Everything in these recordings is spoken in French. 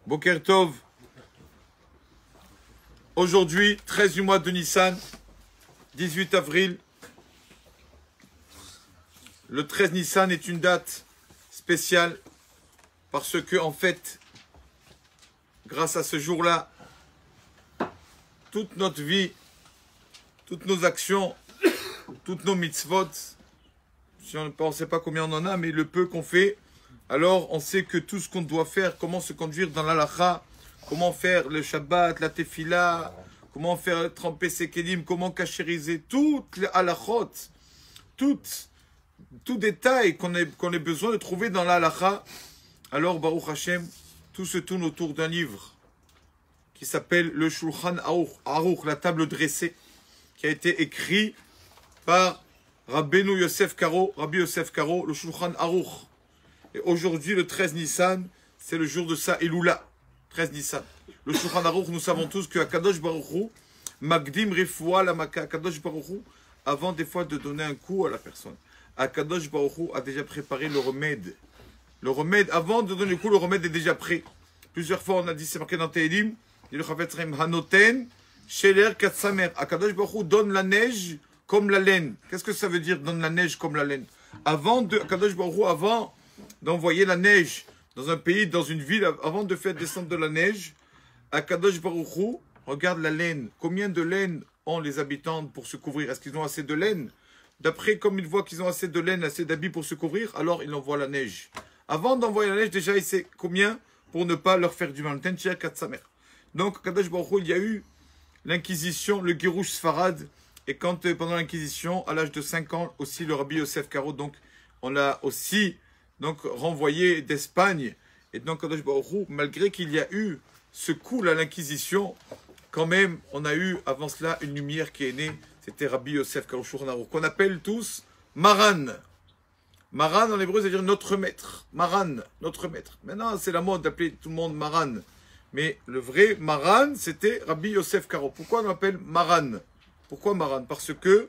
Boker Tov. Aujourd'hui, 13 du mois de Nissan, 18 avril. Le 13 Nissan est une date spéciale parce que, en fait, grâce à ce jour-là, toute notre vie, toutes nos actions, toutes nos mitzvot, si on ne sait pas combien on en a, mais le peu qu'on fait, alors on sait que tout ce qu'on doit faire, comment se conduire dans l'halakha, comment faire le Shabbat, la tefila, comment faire tremper ses kelim, comment cachériser toutes les halachot, tout détail qu'on ait besoin de trouver dans l'halakha. Alors, Baruch Hashem, tout se tourne autour d'un livre qui s'appelle le Shulchan Aruch, la table dressée, qui a été écrit par Rabbeinu Yosef Karo, Rabbi Yosef Karo, le Shulchan Aruch. Et aujourd'hui, le 13 Nissan, c'est le jour de sa Elula. 13 Nissan. Le Shulchan Aruch, nous savons tous que Akadosh Baruch Hu, Magdim Refoua la Maka, Akadosh Baruch Hu, avant des fois de donner un coup à la personne, Akadosh Baruch Hu a déjà préparé le remède. Le remède, avant de donner le coup, le remède est déjà prêt. Plusieurs fois, on a dit, c'est marqué dans Tehillim, il le Chavetz Chaim Hanoten, Sheler Katsamer. Akadosh Baruch Hu donne la neige comme la laine. Qu'est-ce que ça veut dire, donne la neige comme la laine? Akadosh Baruch Hu, avant d'envoyer la neige dans un pays, dans une ville, avant de faire descendre de la neige, Akadosh Baruch Hu regarde la laine. Combien de laine ont les habitants pour se couvrir? Est-ce qu'ils ont assez de laine? D'après, comme ils voient qu'ils ont assez de laine, assez d'habits pour se couvrir, alors il envoie la neige. Avant d'envoyer la neige, déjà, il sait combien pour ne pas leur faire du mal. Donc, Akadosh Baruch Hu, il y a eu l'inquisition, le Guérouche Sfarad, et quand, pendant l'inquisition, à l'âge de 5 ans, aussi le Rabbi Yosef Karo, donc, on l'a aussi donc renvoyé d'Espagne. Et donc, Kadosh Baruch Hu, malgré qu'il y a eu ce coup à l'inquisition, quand même, on a eu avant cela une lumière qui est née. C'était Rabbi Yosef Karo Shulchan Aruch, qu'on appelle tous Maran. Maran en hébreu, c'est-à-dire notre maître. Maran, notre maître. Maintenant, c'est la mode d'appeler tout le monde Maran. Mais le vrai Maran, c'était Rabbi Yosef Karo. Pourquoi on l'appelle Maran? Pourquoi Maran? Parce que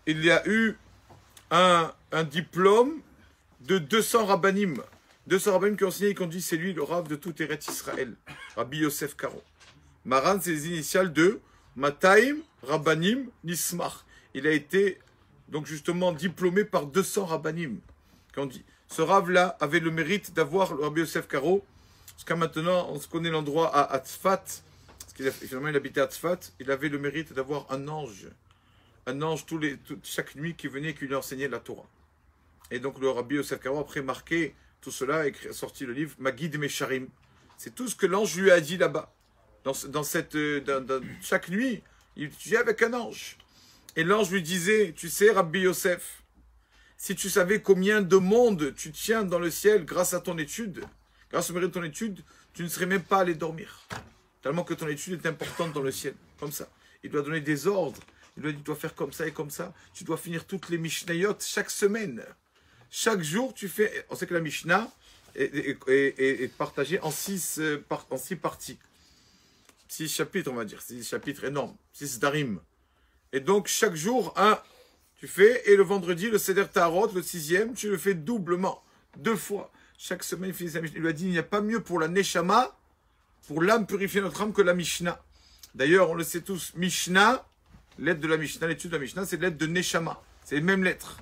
il y a eu un diplôme de 200 rabbanim. 200 rabbanim qui ont enseigné et qui ont dit c'est lui le rav de tout Eretz Israël. Rabbi Yosef Karo. Maran, c'est les initiales de Mataim Rabbanim Nismach. Il a été donc justement diplômé par 200 rabbanim. Qu'on dit. Ce rav-là avait le mérite d'avoir le Rabbi Yosef Karo. Jusqu'à maintenant, on se connaît l'endroit à Tzfat. Parce qu'il finalement il habitait à Tzfat. Il avait le mérite d'avoir un ange. Un ange chaque nuit qui venait et qui lui enseignait la Torah. Et donc le Rabbi Yosef Karo, après marqué tout cela, a sorti le livre Magid Mesharim. C'est tout ce que l'ange lui a dit là-bas. Chaque nuit, il étudiait avec un ange. Et l'ange lui disait, tu sais Rabbi Yosef, si tu savais combien de monde tu tiens dans le ciel grâce à ton étude, grâce au mérite de ton étude, tu ne serais même pas allé dormir. Tellement que ton étude est importante dans le ciel. Comme ça. Il doit donner des ordres. Il doit dire, tu dois faire comme ça et comme ça. Tu dois finir toutes les Mishnayot chaque semaine. Chaque jour, tu fais... On sait que la Mishnah est partagée en 6 parties. 6 chapitres, on va dire. 6 chapitres énormes. 6 darim. Et donc, chaque jour, tu fais. Et le vendredi, le Seder Tarot, le 6e, tu le fais doublement. 2 fois. Chaque semaine, il fait sa Mishnah. Il lui a dit, il n'y a pas mieux pour la Neshama, pour l'âme purifier notre âme, que la Mishnah. D'ailleurs, on le sait tous, Mishnah, l'aide de la Mishnah, l'étude de la Mishnah, c'est l'aide de Neshama. C'est les mêmes lettres.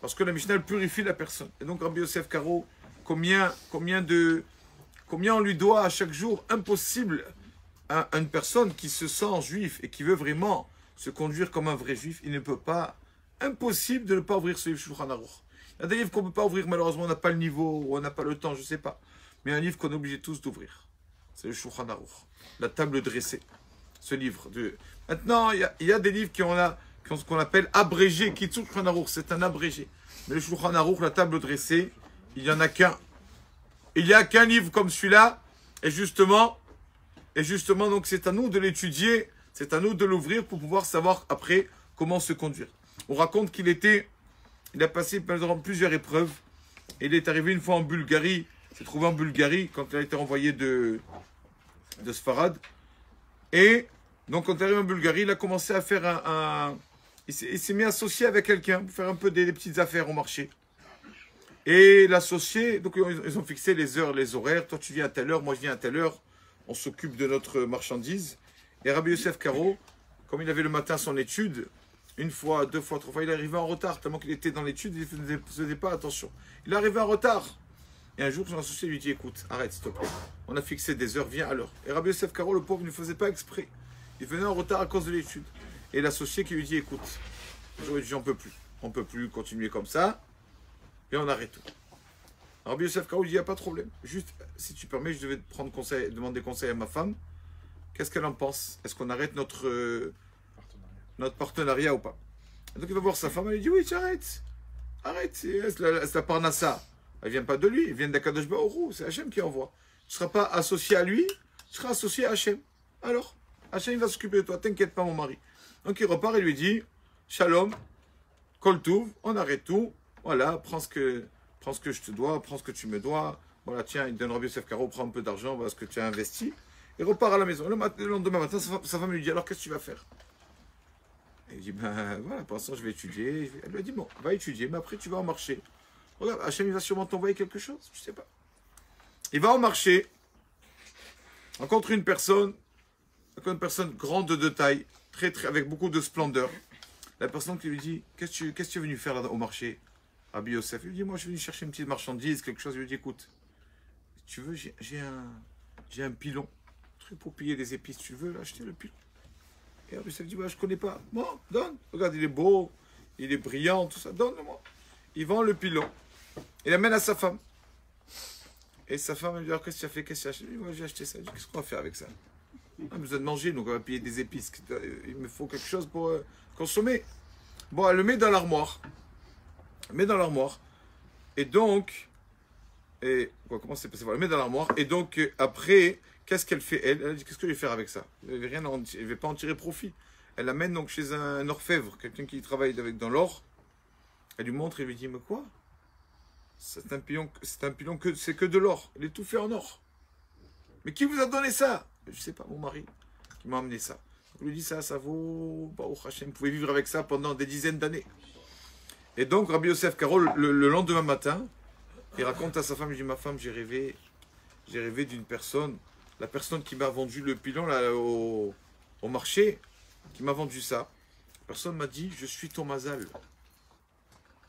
Parce que la Mishnah, elle purifie la personne. Et donc, Rabbi Yosef Karo, combien on lui doit à chaque jour? Impossible à une personne qui se sent juif et qui veut vraiment se conduire comme un vrai juif, il ne peut pas, impossible de ne pas ouvrir ce livre Shulchan Aruch. Il y a des livres qu'on ne peut pas ouvrir, malheureusement, on n'a pas le niveau, ou on n'a pas le temps, je ne sais pas. Mais un livre qu'on est obligé tous d'ouvrir. C'est le Shulchan Aruch. La table dressée. Ce livre. Maintenant, il y a des livres ce qu'on appelle abrégé, Kitsur Shulchan Aruch, c'est un abrégé. Mais le Shulchan Aruch, la table dressée, il n'y en a qu'un. Il n'y a qu'un livre comme celui-là, et justement, donc c'est à nous de l'étudier, c'est à nous de l'ouvrir pour pouvoir savoir après comment se conduire. On raconte qu'il a passé pendant plusieurs épreuves, et il est arrivé une fois en Bulgarie, il s'est trouvé en Bulgarie quand il a été renvoyé de Sfarad, et donc quand il est arrivé en Bulgarie, il a commencé à faire il s'est mis à associer avec quelqu'un pour faire un peu des petites affaires au marché. Et l'associé, donc ils ont fixé les heures, les horaires. Toi, tu viens à telle heure, moi, je viens à telle heure. on s'occupe de notre marchandise. Et Rabbi Yosef Karo, comme il avait le matin son étude, une fois, deux fois, trois fois, il arrivait en retard, tellement qu'il était dans l'étude, il ne faisait pas attention. Il arrivait en retard. Et un jour, son associé lui dit, écoute, arrête s'il te plaît. On a fixé des heures, viens à l'heure. Et Rabbi Yosef Karo, le pauvre, ne faisait pas exprès. Il venait en retard à cause de l'étude. Et l'associé qui lui dit, écoute, j'aurais dit, on ne peut plus continuer comme ça, et on arrête tout. Rabbi Yosef Karo lui dit, il n'y a pas de problème. Juste, si tu permets, je devais demander conseil à ma femme. Qu'est-ce qu'elle en pense? Est-ce qu'on arrête notre partenariat ou pas? Donc il va voir sa femme, elle lui dit, oui, tu arrêtes. Arrête, c'est la parnassa. Elle ne vient pas de lui, elle vient d'Akadosh Baruch Hu, c'est Hachem qui envoie. Tu ne seras pas associé à lui, tu seras associé à Hachem. Alors, Hachem va s'occuper de toi, t'inquiète pas mon mari. Donc il repart et lui dit, Shalom, Kol Touv, on arrête tout, voilà, prends ce que je te dois, prends ce que tu me dois. Voilà, tiens, il donne Rabbi Yosef Karo, prends un peu d'argent, voilà ce que tu as investi. Et repart à la maison. Le lendemain matin, sa femme lui dit, alors qu'est-ce que tu vas faire? Et il dit, ben voilà, pour l'instant je vais étudier. Elle lui a dit, bon, va étudier, mais après tu vas au marché. Regarde, Hachem il va sûrement t'envoyer quelque chose, je sais pas. Il va au marché, rencontre une personne grande de taille, avec beaucoup de splendeur. La personne qui lui dit, qu'est-ce que tu es venu faire là au marché? Rabbi Yosef, il lui dit, moi je suis venu chercher une petite marchandise, quelque chose. Il lui dit, écoute, si tu veux, j'ai un pilon, un truc pour piller les épices, tu veux l'acheter le pilon? Et Rabbi Yosef dit, je connais pas. Bon, donne, regarde, il est beau, il est brillant, tout ça, donne-le-moi. Il vend le pilon, il l'amène à sa femme. Et sa femme, elle lui dit, alors qu'est-ce que tu as fait? Qu'est-ce que tu as acheté? Moi j'ai acheté ça. Il dit, qu'est-ce qu'on va faire avec ça? On a besoin de manger, donc on va piller des épices. Il me faut quelque chose pour consommer. Bon, elle le met dans l'armoire. Et donc, comment c'est passé? Voilà, elle le met dans l'armoire. Et donc, après, qu'est-ce qu'elle fait? Elle dit, qu'est-ce que je vais faire avec ça? Elle ne va pas en tirer profit. Elle l'amène donc chez un orfèvre, quelqu'un qui travaille dans l'or. Elle lui montre et lui dit, mais quoi? C'est un pilon c'est que de l'or. Il est tout fait en or. Mais qui vous a donné ça? Je ne sais pas, mon mari qui m'a amené ça. On lui dit ça vaut, Baruch Hashem, vous pouvez vivre avec ça pendant des dizaines d'années. Et donc, Rabbi Yosef Karo, le lendemain matin, il raconte à sa femme, il dit, ma femme, j'ai rêvé d'une personne, la personne qui m'a vendu le pilon là, au marché, qui m'a vendu ça. La personne m'a dit, je suis ton mazal.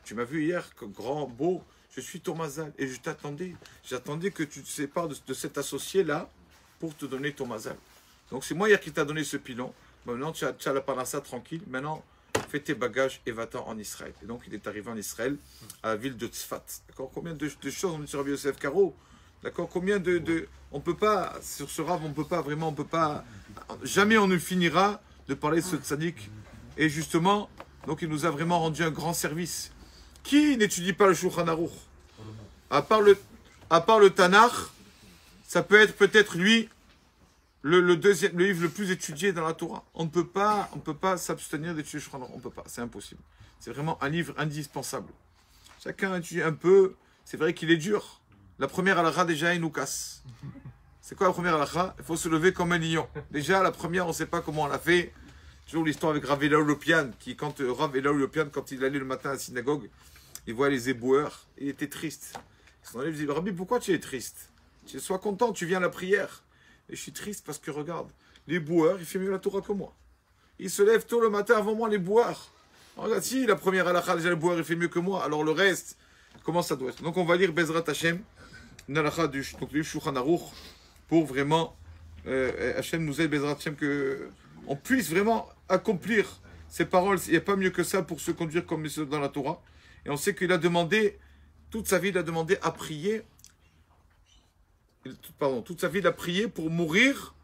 Tu m'as vu hier, grand, beau, je suis ton mazal. Et je t'attendais. J'attendais que tu te sépares de cet associé-là pour te donner ton mazal. Donc c'est moi hier qui t'a donné ce pilon. Maintenant, tu as la parnassa tranquille. Maintenant, fais tes bagages et va-t'en en Israël. Et donc, il est arrivé en Israël, à la ville de Tzfat. D'accord? Combien de choses on dit sur Rabbi Yosef Karo? D'accord? Combien on peut pas, sur ce rave, on peut pas, jamais on ne finira de parler de ce tzaddik. Et justement, donc il nous a vraiment rendu un grand service. Qui n'étudie pas le Shulchan Aruch? À part le Tanakh, ça peut être peut-être lui le livre le plus étudié dans la Torah. On ne peut pas s'abstenir d'étudier le Shulchan Aruch. On ne peut pas, c'est impossible. C'est vraiment un livre indispensable. Chacun étudie un peu. C'est vrai qu'il est dur. La première halakha, déjà, il nous casse. C'est quoi la première halakha? Il faut se lever comme un lion. Déjà, la première, on ne sait pas comment on l'a fait. Toujours l'histoire avec Rav Elaou Lopian, Rav Elaou Lopian, quand il allait le matin à la synagogue, il voit les éboueurs, il était triste. Il s'en allait, il dit, Rabbi, pourquoi tu es triste? Sois content, tu viens à la prière. Et je suis triste parce que regarde, l'éboueur, il fait mieux la Torah que moi. Il se lève tôt le matin avant moi, l'éboueur. Regarde, si la première halakha, déjà l'éboueur, il fait mieux que moi, alors le reste, comment ça doit être? Donc on va lire Bezrat Hashem, une halakha du Shulchan Aruch, pour vraiment, Hashem nous aide, Bezrat Hashem, qu'on puisse vraiment accomplir ces paroles. Il n'y a pas mieux que ça pour se conduire comme dans la Torah. Et on sait qu'il a demandé, toute sa vie, il a demandé à prier, toute sa vie, il a prié pour mourir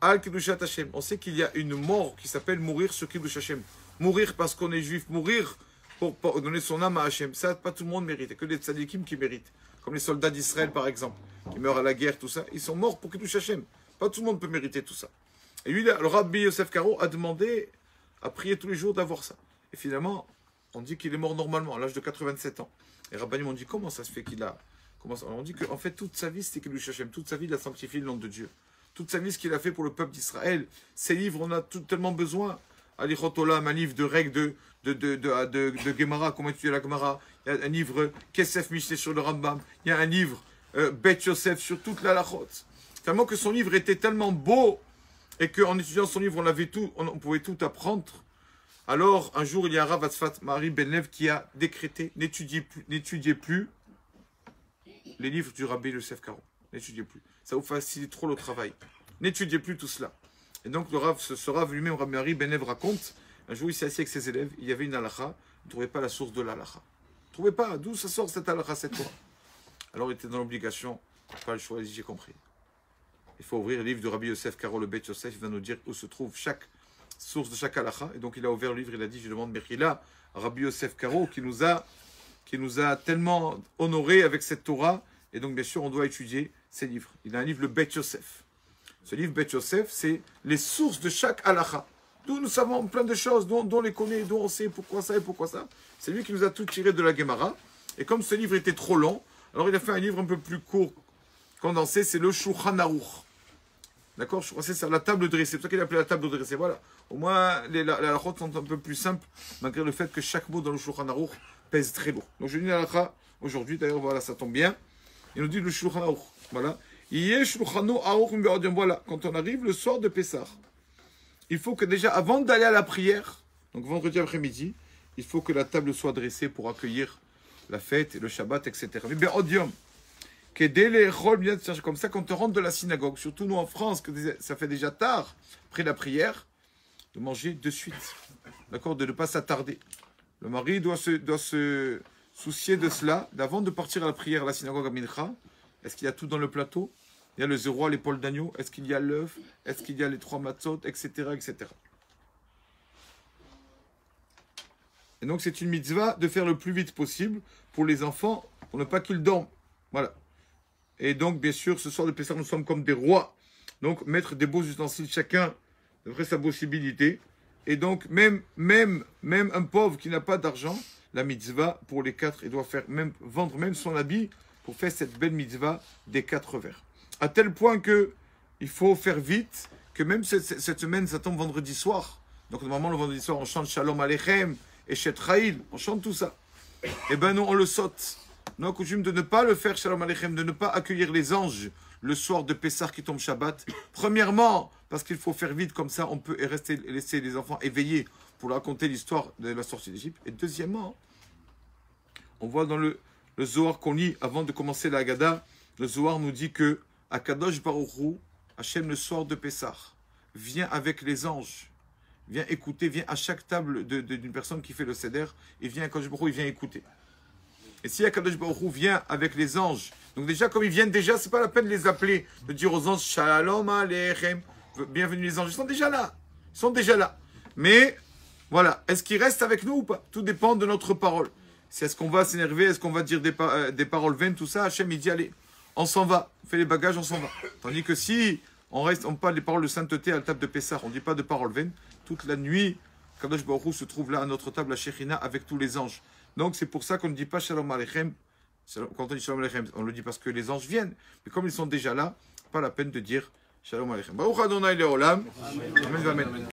al Kiddushat Hashem. On sait qu'il y a une mort qui s'appelle mourir sur Kiddush Hashem. Mourir parce qu'on est juif, mourir pour donner son âme à Hashem. Ça, pas tout le monde mérite. Il n'y a que les tzadikim qui méritent. Comme les soldats d'Israël, par exemple, qui meurent à la guerre, tout ça. Ils sont morts pour Kiddush Hashem. Pas tout le monde peut mériter tout ça. Et lui, le Rabbi Yosef Karo a demandé à prier tous les jours d'avoir ça. Et finalement, on dit qu'il est mort normalement, à l'âge de 87 ans. Et Rabbanim ont dit, comment ça se fait qu'il a... On dit qu'en fait, toute sa vie, c'était Kiddush Hashem. Toute sa vie, il a sanctifié le nom de Dieu. Toute sa vie, ce qu'il a fait pour le peuple d'Israël. Ces livres, on a tellement besoin. Alichot Olam, un livre de règles de Gemara, comment étudier la Gemara. Il y a un livre Kesef Mishneh sur le Rambam. Il y a un livre Bet Yosef, sur toute la halachot. Tellement que son livre était tellement beau et qu'en étudiant son livre, on pouvait tout apprendre. Alors, un jour, il y a Rav Atzfat Marie Benlev qui a décrété n'étudiez plus les livres du Rabbi Yosef Karo. N'étudiez plus. Ça vous facilite trop le travail. N'étudiez plus tout cela. Et donc, ce Rav lui-même, Rabbi Marie Benlev raconte, un jour, il s'est assis avec ses élèves, il y avait une halakha, il ne trouvait pas la source de l'halakha. Il ne trouvait pas d'où ça sort cette halakha, cette Torah. Alors, il était dans l'obligation, pas le choix, j'ai compris. Il faut ouvrir le livre de Rabbi Yosef Karo, le Bet Yosef, il va nous dire où se trouve chaque source de chaque halakha. Et donc, il a ouvert le livre, il a dit, je demande Mechila, Rabbi Yosef Karo, qui nous a tellement honorés avec cette Torah. Et donc, bien sûr, on doit étudier ces livres. Il a un livre, le Bet Yosef. Ce livre, Bet Yosef, c'est les sources de chaque halakha. D'où nous savons plein de choses, dont on les connaît, dont on sait pourquoi ça et pourquoi ça. C'est lui qui nous a tout tiré de la Gemara. Et comme ce livre était trop long, alors il a fait un livre un peu plus court, condensé, c'est le Shulchan Aruch. D'accord? C'est la table dressée. C'est pour ça qu'il a appelé la table dressée. Voilà. Au moins, les halachot sont un peu plus simples, malgré le fait que chaque mot dans le Shulchan Aruch pèse très lourd. Donc je lis la halakha aujourd'hui, d'ailleurs, voilà, ça tombe bien. Il nous dit le Shulchan Aruch. Voilà. Voilà. Quand on arrive le soir de Pessah, il faut que déjà, avant d'aller à la prière, donc vendredi après-midi, il faut que la table soit dressée pour accueillir la fête et le Shabbat, etc. Mais bien, odium, comme ça, quand on rentre de la synagogue, surtout nous en France, que ça fait déjà tard, après la prière, de manger de suite. D'accord? De ne pas s'attarder. Le mari doit se soucier de cela, d'avant de partir à la prière à la synagogue à Mincha. Est-ce qu'il y a tout dans le plateau? Il y a le zéro à l'épaule d'agneau. Est-ce qu'il y a l'œuf? Est-ce qu'il y a les 3 matzot, etc., etc. Et donc, c'est une mitzvah de faire le plus vite possible pour les enfants, pour ne pas qu'ils dorment. Voilà. Et donc, bien sûr, ce soir de Pessah, nous sommes comme des rois. Donc, mettre des beaux ustensiles, chacun, d'après sa possibilité. Et donc, même un pauvre qui n'a pas d'argent, la mitzvah, pour les 4, il doit vendre même son habit pour faire cette belle mitzvah des 4 vers. À tel point que il faut faire vite, que même cette semaine, ça tombe vendredi soir. Donc, normalement, le vendredi soir, on chante Shalom Aleichem et Shet Raïl. On chante tout ça. Eh bien, non, on le saute. Nous, coutume de ne pas le faire, Shalom Aleichem, de ne pas accueillir les anges le soir de Pessah qui tombe Shabbat. Premièrement, parce qu'il faut faire vite, comme ça, on peut laisser les enfants éveillés pour raconter l'histoire de la sortie d'Égypte. Et deuxièmement, on voit dans le Zohar qu'on lit avant de commencer la Haggadah, le Zohar nous dit que Akadosh Baruch Hu, Hachem, le soir de Pessah, vient avec les anges, vient écouter, vient à chaque table d'une personne qui fait le Seder, et vient Akadosh Baruch Hu, il vient écouter. Et si Akadosh Baruch Hu vient avec les anges, donc déjà, comme ils viennent déjà, c'est pas la peine de les appeler, de dire aux anges Shalom Aleichem, bienvenue les anges, ils sont déjà là. Ils sont déjà là. Mais, voilà, est-ce qu'ils restent avec nous ou pas? Tout dépend de notre parole. Est-ce qu'on va s'énerver, est-ce qu'on va dire des paroles vaines, tout ça, Hachem, il dit, allez, on s'en va, on fait les bagages, on s'en va. Tandis que si on parle des paroles de sainteté à la table de Pessah, on ne dit pas de paroles vaines, toute la nuit, Kadosh Baruch Hu se trouve là à notre table, à Shechina, avec tous les anges. Donc c'est pour ça qu'on ne dit pas Shalom Aleichem. Quand on dit Shalom Aleichem, on le dit parce que les anges viennent. Mais comme ils sont déjà là, pas la peine de dire Shalom Aleichem. Baruch Adonai Leolam. Amen. Amen.